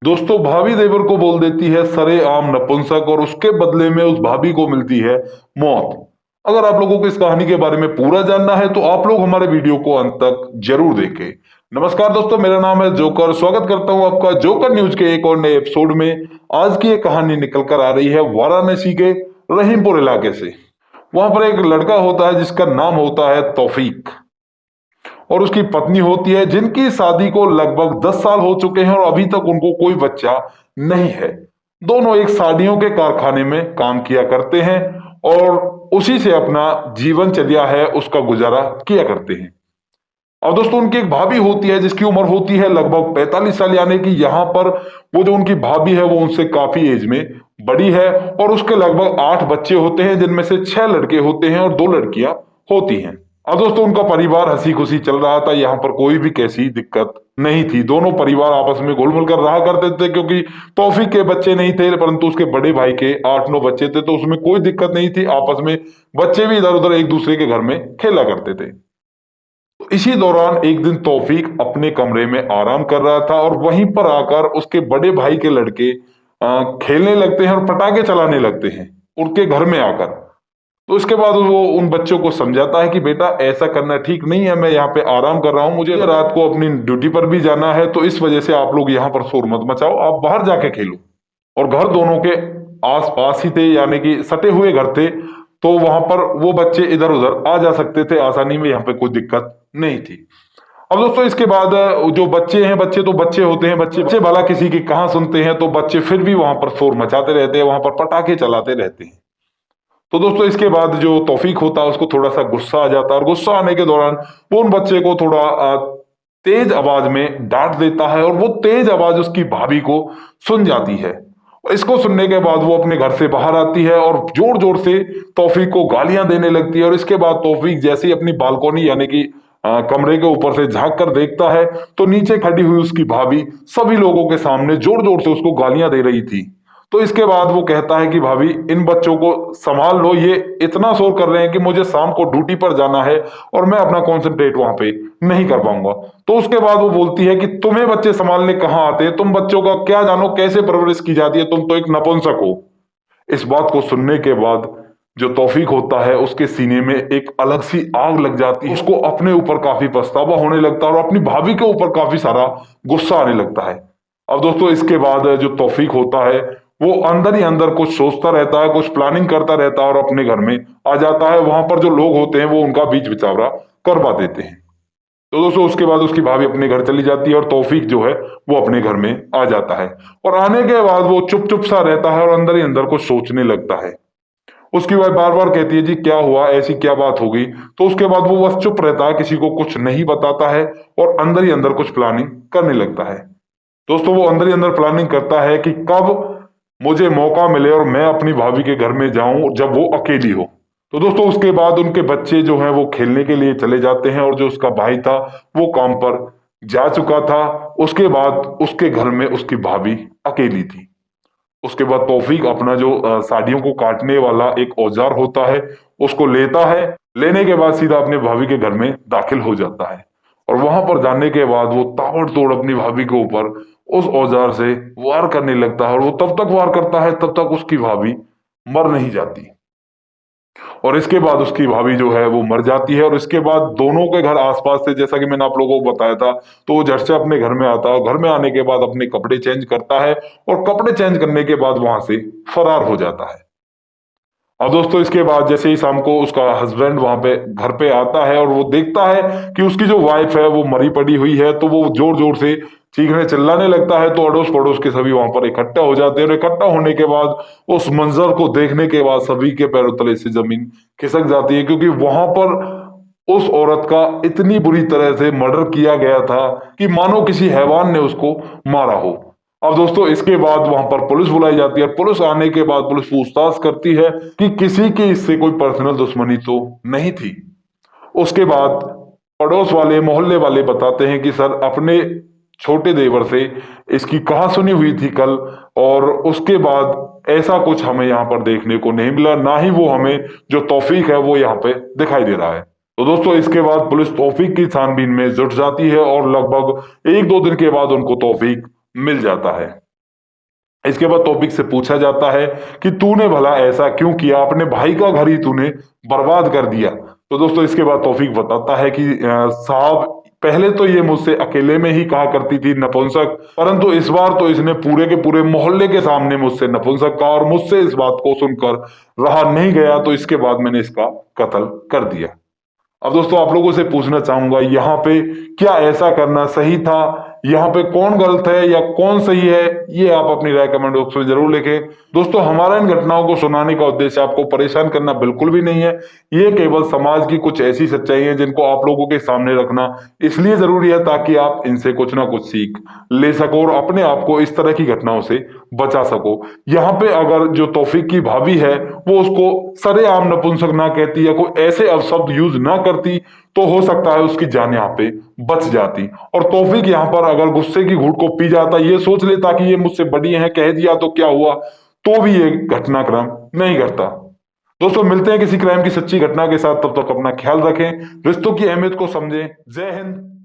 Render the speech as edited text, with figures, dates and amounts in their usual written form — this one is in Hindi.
दोस्तों, भाभी देवर को बोल देती है सरेआम नपुंसक और उसके बदले में उस भाभी को मिलती है मौत। अगर आप लोगों को इस कहानी के बारे में पूरा जानना है तो आप लोग हमारे वीडियो को अंत तक जरूर देखें। नमस्कार दोस्तों, मेरा नाम है जोकर। स्वागत करता हूं आपका जोकर न्यूज के एक और नए एपिसोड में। आज की ये कहानी निकल कर आ रही है वाराणसी के रहीमपुर इलाके से। वहां पर एक लड़का होता है जिसका नाम होता है तौफीक, और उसकी पत्नी होती है जिनकी शादी को लगभग 10 साल हो चुके हैं और अभी तक उनको कोई बच्चा नहीं है। दोनों एक साड़ियों के कारखाने में काम किया करते हैं और उसी से अपना जीवनचर्या है उसका गुजारा किया करते हैं। और दोस्तों, उनकी एक भाभी होती है जिसकी उम्र होती है लगभग 45 साल, यानी कि यहाँ पर वो जो उनकी भाभी है वो उनसे काफी एज में बड़ी है। और उसके लगभग 8 बच्चे होते हैं जिनमें से 6 लड़के होते हैं और 2 लड़कियां होती हैं। और दोस्तों, उनका परिवार हंसी खुशी चल रहा था। यहाँ पर कोई भी कैसी दिक्कत नहीं थी। दोनों परिवार आपस में घुल मिल कर रहा करते थे, क्योंकि तौफीक के बच्चे नहीं थे परंतु उसके बड़े भाई के 8-9 बच्चे थे, तो उसमें कोई दिक्कत नहीं थी। आपस में बच्चे भी इधर उधर एक दूसरे के घर में खेला करते थे। तो इसी दौरान एक दिन तौफीक अपने कमरे में आराम कर रहा था और वहीं पर आकर उसके बड़े भाई के लड़के खेलने लगते हैं और पटाखे चलाने लगते हैं उनके घर में आकर। तो इसके बाद वो उन बच्चों को समझाता है कि बेटा, ऐसा करना ठीक नहीं है। मैं यहाँ पे आराम कर रहा हूँ, मुझे रात को अपनी ड्यूटी पर भी जाना है, तो इस वजह से आप लोग यहाँ पर शोर मत मचाओ, आप बाहर जाके खेलो। और घर दोनों के आस पास ही थे, यानी कि सटे हुए घर थे, तो वहां पर वो बच्चे इधर उधर आ जा सकते थे आसानी में। यहाँ पे कोई दिक्कत नहीं थी। अब दोस्तों, इसके बाद जो बच्चे हैं, बच्चे तो बच्चे होते हैं, बच्चे बच्चे भला किसी की कहाँ सुनते हैं, तो बच्चे फिर भी वहां पर शोर मचाते रहते हैं, वहां पर पटाखे चलाते रहते हैं। तो दोस्तों, इसके बाद जो तौफीक होता है उसको थोड़ा सा गुस्सा आ जाता है, और गुस्सा आने के दौरान वो उन बच्चे को थोड़ा तेज आवाज में डांट देता है, और वो तेज आवाज उसकी भाभी को सुन जाती है। और इसको सुनने के बाद वो अपने घर से बाहर आती है और जोर जोर से तौफीक को गालियां देने लगती है। और इसके बाद तौफीक जैसे ही अपनी बालकोनी यानी कि कमरे के ऊपर से झांक कर देखता है, तो नीचे खड़ी हुई उसकी भाभी सभी लोगों के सामने जोर जोर से उसको गालियां दे रही थी। तो इसके बाद वो कहता है कि भाभी, इन बच्चों को संभाल लो, ये इतना शोर कर रहे हैं कि मुझे शाम को ड्यूटी पर जाना है और मैं अपना कॉन्सेंट्रेट वहां पे नहीं कर पाऊंगा। तो उसके बाद वो बोलती है कि तुम्हें बच्चे संभालने कहाँ आते हैं, तुम बच्चों का क्या जानो, कैसे परवरिश की जाती है, तुम तो एक नपुंसक हो। इस बात को सुनने के बाद जो तौफीक होता है उसके सीने में एक अलग सी आग लग जाती है। उसको अपने ऊपर काफी पछतावा होने लगता है और अपनी भाभी के ऊपर काफी सारा गुस्सा आने लगता है। अब दोस्तों, इसके बाद जो तौफीक होता है वो अंदर ही अंदर कुछ सोचता रहता है, कुछ प्लानिंग करता रहता है और अपने घर में आ जाता है। वहां पर जो लोग होते हैं वो उनका बीच बिचावरा करवा देते हैं। तो दोस्तों, उसके बाद उसकी भाभी अपने घर चली जाती है और तौफीक जो है वो अपने घर में आ जाता है। और आने के बाद वो चुप चुप सा रहता है और अंदर ही अंदर कुछ सोचने लगता है। उसकी वाइफ बार बार कहती है, जी क्या हुआ, ऐसी क्या बात हो गई। तो उसके बाद वो बस चुप रहता है, किसी को कुछ नहीं बताता है और अंदर ही अंदर कुछ प्लानिंग करने लगता है। दोस्तों, वो अंदर ही अंदर प्लानिंग करता है कि कब मुझे मौका मिले और मैं अपनी भाभी के घर में जाऊं जब वो अकेली हो। तो दोस्तों, उसके बाद उनके बच्चे जो हैं वो खेलने के लिए चले जाते हैं और जो उसका भाई था वो काम पर जा चुका था। उसके बाद उसके घर में उसकी भाभी अकेली थी। उसके बाद तौफीक अपना जो साड़ियों को काटने वाला एक औजार होता है उसको लेता है। लेने के बाद सीधा अपने भाभी के घर में दाखिल हो जाता है। और वहां पर जाने के बाद वो ताबड़तोड़ अपनी भाभी के ऊपर उस औजार से वार करने लगता है, और वो तब तक वार करता है तब तक उसकी भाभी मर नहीं जाती। और इसके बाद उसकी भाभी जो है वो मर जाती है। और इसके बाद दोनों के घर आसपास थे, जैसा कि मैंने आप लोगों को बताया था। तो वो झट से अपने घर में आता है, घर में आने के बाद अपने कपड़े चेंज करता है और कपड़े चेंज करने के बाद वहां से फरार हो जाता है। अब दोस्तों, इसके बाद जैसे ही शाम को उसका हस्बैंड वहां पे घर पे आता है और वो देखता है कि उसकी जो वाइफ है वो मरी पड़ी हुई है, तो वो जोर जोर से चीखने चिल्लाने लगता है। तो अड़ोस पड़ोस के सभी वहां पर इकट्ठा हो जाते हैं, और इकट्ठा होने के बाद उस मंजर को देखने के बाद सभी के पैरों तले से जमीन खिसक जाती है, क्योंकि वहां पर उस औरत का इतनी बुरी तरह से मर्डर किया गया था कि मानो किसी हैवान ने उसको मारा हो। अब दोस्तों, इसके बाद वहां पर पुलिस बुलाई जाती है। पुलिस आने के बाद पुलिस पूछताछ करती है कि किसी की इससे कोई पर्सनल दुश्मनी तो नहीं थी। उसके बाद पड़ोस वाले मोहल्ले वाले बताते हैं कि सर, अपने छोटे देवर से इसकी कहासुनी हुई थी कल, और उसके बाद ऐसा कुछ हमें यहाँ पर देखने को नहीं मिला, ना ही वो हमें जो तौफीक है वो यहाँ पे दिखाई दे रहा है। तो दोस्तों, इसके बाद पुलिस तौफीक की छानबीन में जुट जाती है और लगभग 1-2 दिन के बाद उनको तौफीक मिल जाता है। इसके बाद तौफीक से पूछा जाता है कि तूने भला ऐसा क्यों किया, अपने भाई का घर ही तूने बर्बाद कर दिया। तो दोस्तों इसके बाद तौफीक बताता है कि साहब पहले तो ये मुझसे अकेले में ही कहा करती थी नपुंसक, परंतु इस बार तो इसने पूरे के पूरे मोहल्ले के सामने मुझसे नपुंसक कहा और मुझसे इस बात को सुनकर रहा नहीं गया, तो इसके बाद मैंने इसका कत्ल कर दिया। अब दोस्तों आप लोगों से पूछना चाहूंगा यहाँ पे क्या ऐसा करना सही था, यहाँ पे कौन गलत है या कौन सही है, ये आप अपनी राय कमेंट बॉक्स में जरूर लिखें। दोस्तों हमारा इन घटनाओं को सुनाने का उद्देश्य आपको परेशान करना बिल्कुल भी नहीं है, ये केवल समाज की कुछ ऐसी सच्चाई है जिनको आप लोगों के सामने रखना इसलिए जरूरी है ताकि आप इनसे कुछ ना कुछ सीख ले सको और अपने आप को इस तरह की घटनाओं से बचा सको। यहाँ पे अगर जो तौफीक की भाभी है वो उसको सरेआम नपुंसक ना कहती या कोई ऐसे अपशब्द यूज ना करती तो हो सकता है उसकी जान यहाँ पे बच जाती। और तौफीक यहाँ पर अगर गुस्से की घूंट को पी जाता, ये सोच लेता कि ये मुझसे बड़ी है, कह दिया तो क्या हुआ, तो भी ये घटनाक्रम नहीं करता। दोस्तों मिलते हैं किसी क्राइम की सच्ची घटना के साथ, तब तक अपना ख्याल रखें, रिश्तों की अहमियत को समझें। जय हिंद।